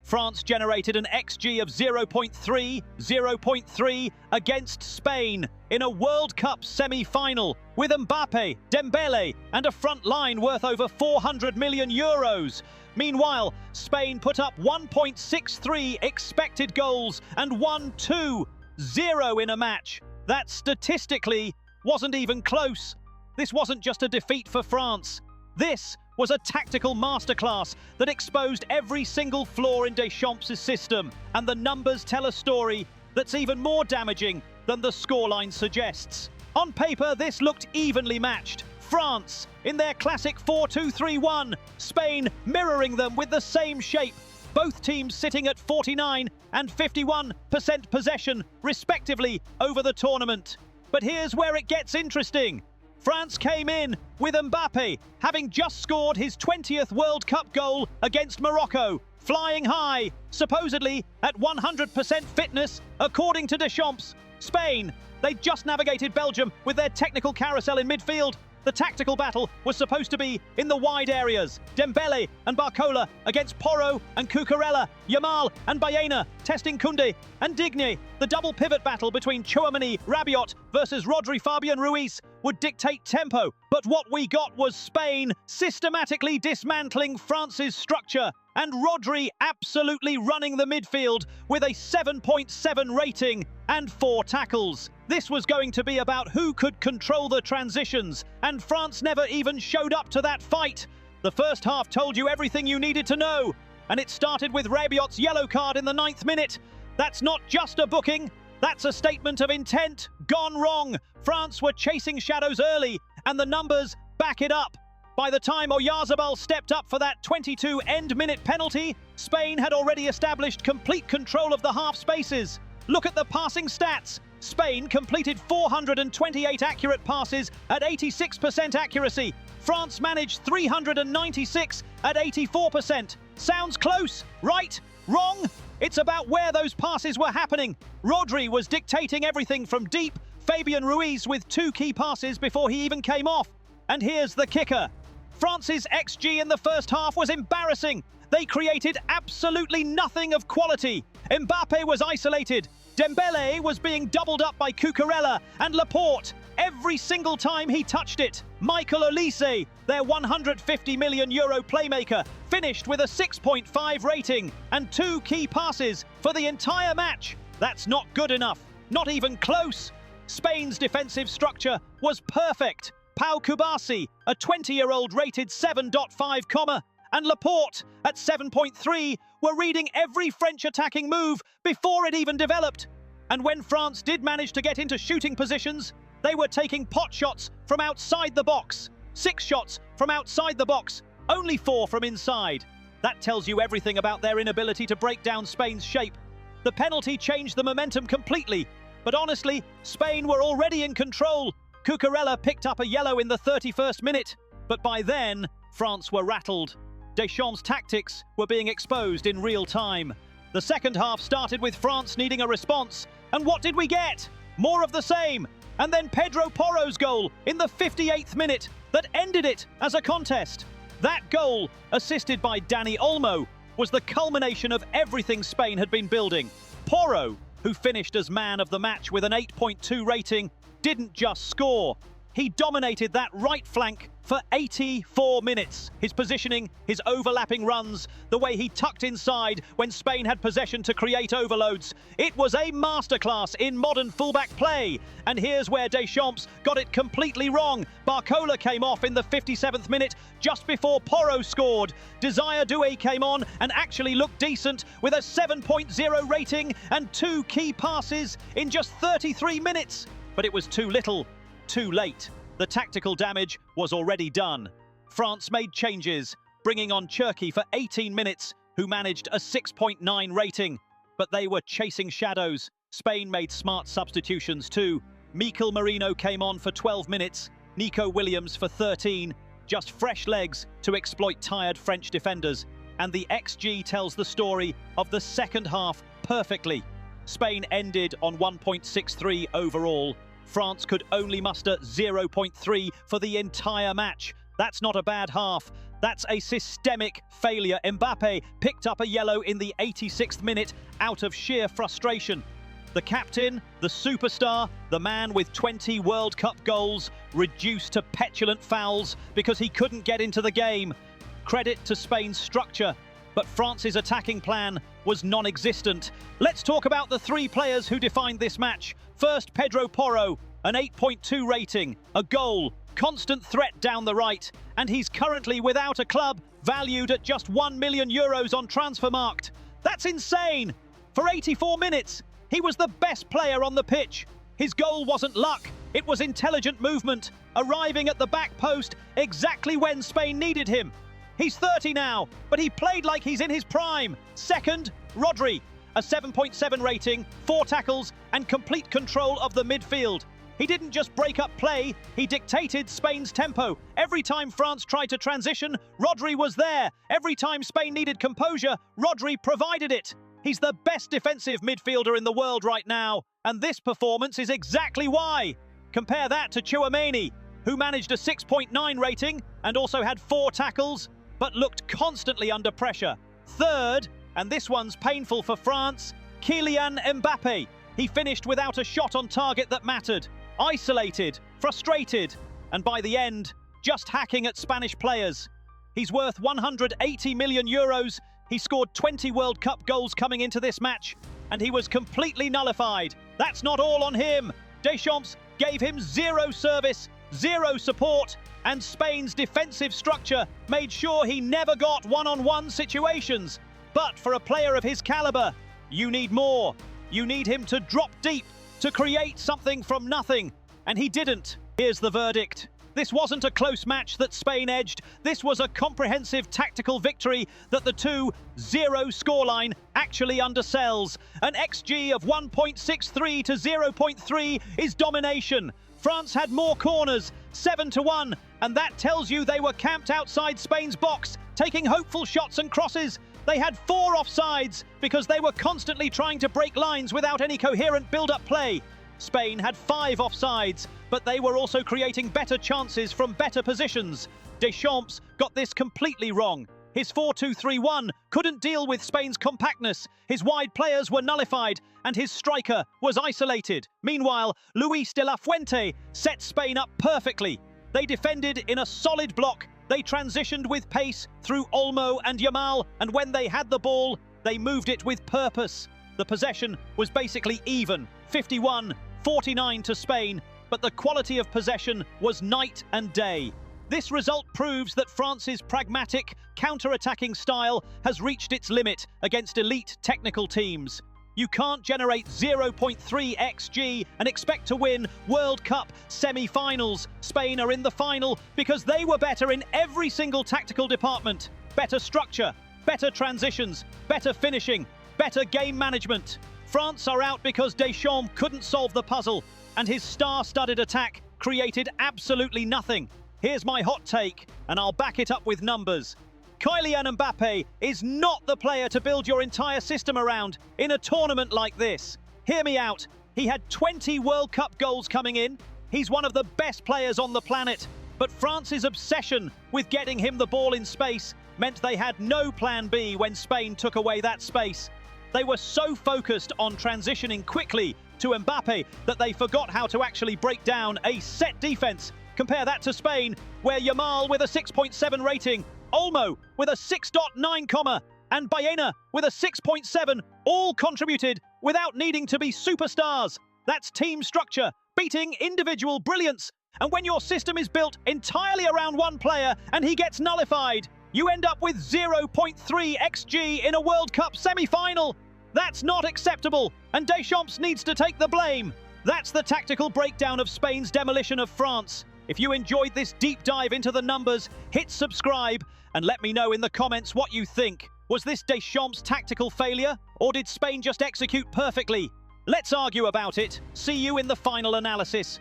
France generated an XG of 0.3, 0.3 against Spain in a World Cup semi-final with Mbappé, Dembélé and a front line worth over 400 million euros. Meanwhile, Spain put up 1.63 expected goals and 1-2-0 in a match that statistically wasn't even close. This wasn't just a defeat for France. This was a tactical masterclass that exposed every single flaw in Deschamps' system, and the numbers tell a story that's even more damaging than the scoreline suggests. On paper, this looked evenly matched. France in their classic 4-2-3-1, Spain mirroring them with the same shape, both teams sitting at 49 and 51% possession, respectively, over the tournament. But here's where it gets interesting. France came in with Mbappé, having just scored his 20th World Cup goal against Morocco, flying high, supposedly at 100% fitness, according to Deschamps. Spain, they just navigated Belgium with their technical carousel in midfield. The tactical battle was supposed to be in the wide areas. Dembélé and Barcola against Porro and Cucurella, Yamal and Baena testing Koundé and Digne. The double pivot battle between Tchouaméni, Rabiot versus Rodri, Fabian Ruiz would dictate tempo. But what we got was Spain systematically dismantling France's structure and Rodri absolutely running the midfield with a 7.7 rating and 4 tackles. This was going to be about who could control the transitions, and France never even showed up to that fight. The first half told you everything you needed to know, and it started with Rabiot's yellow card in the 9th minute. That's not just a booking, that's a statement of intent gone wrong. France were chasing shadows early, and the numbers back it up. By the time Oyarzabal stepped up for that 22 end-minute penalty, Spain had already established complete control of the half spaces. Look at the passing stats. Spain completed 428 accurate passes at 86% accuracy. France managed 396 at 84%. Sounds close, right? Wrong? It's about where those passes were happening. Rodri was dictating everything from deep, Fabian Ruiz with 2 key passes before he even came off. And here's the kicker. France's XG in the first half was embarrassing. They created absolutely nothing of quality. Mbappé was isolated. Dembélé was being doubled up by Cucurella and Laporte every single time he touched it. Michael Olise, their 150 million euro playmaker, finished with a 6.5 rating and 2 key passes for the entire match. That's not good enough, not even close. Spain's defensive structure was perfect. Pau Kubasi, a 20-year-old, rated 7.5, and Laporte at 7.3 were reading every French attacking move before it even developed. And when France did manage to get into shooting positions, they were taking pot shots from outside the box. 6 shots from outside the box, only 4 from inside. That tells you everything about their inability to break down Spain's shape. The penalty changed the momentum completely, but honestly, Spain were already in control. Cucurella picked up a yellow in the 31st minute, but by then, France were rattled. Deschamps' tactics were being exposed in real time. The second half started with France needing a response, and what did we get? More of the same, and then Pedro Porro's goal in the 58th minute that ended it as a contest. That goal, assisted by Dani Olmo, was the culmination of everything Spain had been building. Porro, who finished as man of the match with an 8.2 rating, didn't just score. He dominated that right flank for 84 minutes. His positioning, his overlapping runs, the way he tucked inside when Spain had possession to create overloads. It was a masterclass in modern fullback play. And here's where Deschamps got it completely wrong. Barcola came off in the 57th minute just before Porro scored. Desire Doué came on and actually looked decent with a 7.0 rating and 2 key passes in just 33 minutes. But it was too little, too late. The tactical damage was already done. France made changes, bringing on Cherki for 18 minutes, who managed a 6.9 rating. But they were chasing shadows. Spain made smart substitutions too. Mikel Merino came on for 12 minutes, Nico Williams for 13. Just fresh legs to exploit tired French defenders. And the XG tells the story of the second half perfectly. Spain ended on 1.63 overall. France could only muster 0.3 for the entire match. That's not a bad half. That's a systemic failure. Mbappé picked up a yellow in the 86th minute out of sheer frustration. The captain, the superstar, the man with 20 World Cup goals, reduced to petulant fouls because he couldn't get into the game. Credit to Spain's structure, but France's attacking plan was non-existent. Let's talk about the three players who defined this match. First, Pedro Porro, an 8.2 rating, a goal, constant threat down the right, and he's currently without a club, valued at just €1 million on Transfermarkt. That's insane! For 84 minutes, he was the best player on the pitch. His goal wasn't luck, it was intelligent movement, arriving at the back post exactly when Spain needed him. He's 30 now, but he played like he's in his prime. Second, Rodri, a 7.7 rating, 4 tackles, and complete control of the midfield. He didn't just break up play, he dictated Spain's tempo. Every time France tried to transition, Rodri was there. Every time Spain needed composure, Rodri provided it. He's the best defensive midfielder in the world right now, and this performance is exactly why. Compare that to Tchouaméni, who managed a 6.9 rating and also had 4 tackles, but looked constantly under pressure. Third, and this one's painful for France, Kylian Mbappé. He finished without a shot on target that mattered. Isolated, frustrated, and by the end, just hacking at Spanish players. He's worth €180 million. He scored 20 World Cup goals coming into this match, and he was completely nullified. That's not all on him. Deschamps gave him 0 service, 0 support, and Spain's defensive structure made sure he never got one-on-one situations. But for a player of his caliber, you need more. You need him to drop deep, to create something from nothing, and he didn't. Here's the verdict. This wasn't a close match that Spain edged. This was a comprehensive tactical victory that the 2-0 scoreline actually undersells. An XG of 1.63 to 0.3 is domination. France had more corners, 7-1, and that tells you they were camped outside Spain's box, taking hopeful shots and crosses. They had 4 offsides because they were constantly trying to break lines without any coherent build-up play. Spain had 5 offsides, but they were also creating better chances from better positions. Deschamps got this completely wrong. His 4-2-3-1 couldn't deal with Spain's compactness. His wide players were nullified, and his striker was isolated. Meanwhile, Luis de la Fuente set Spain up perfectly. They defended in a solid block. They transitioned with pace through Olmo and Yamal, and when they had the ball, they moved it with purpose. The possession was basically even, 51-49 to Spain, but the quality of possession was night and day. This result proves that France's pragmatic, counter-attacking style has reached its limit against elite technical teams. You can't generate 0.3 XG and expect to win World Cup semi-finals. Spain are in the final because they were better in every single tactical department. Better structure, better transitions, better finishing, better game management. France are out because Deschamps couldn't solve the puzzle, and his star-studded attack created absolutely nothing. Here's my hot take, and I'll back it up with numbers. Kylian Mbappé is not the player to build your entire system around in a tournament like this. Hear me out. He had 20 World Cup goals coming in. He's one of the best players on the planet. But France's obsession with getting him the ball in space meant they had no plan B when Spain took away that space. They were so focused on transitioning quickly to Mbappé that they forgot how to actually break down a set defense. Compare that to Spain, where Yamal with a 6.7 rating, Olmo with a 6.9, and Baena with a 6.7 all contributed without needing to be superstars. That's team structure, beating individual brilliance. And when your system is built entirely around one player and he gets nullified, you end up with 0.3 XG in a World Cup semi-final. That's not acceptable, and Deschamps needs to take the blame. That's the tactical breakdown of Spain's demolition of France. If you enjoyed this deep dive into the numbers, hit subscribe and let me know in the comments what you think. Was this Deschamps' tactical failure, or did Spain just execute perfectly? Let's argue about it. See you in the final analysis.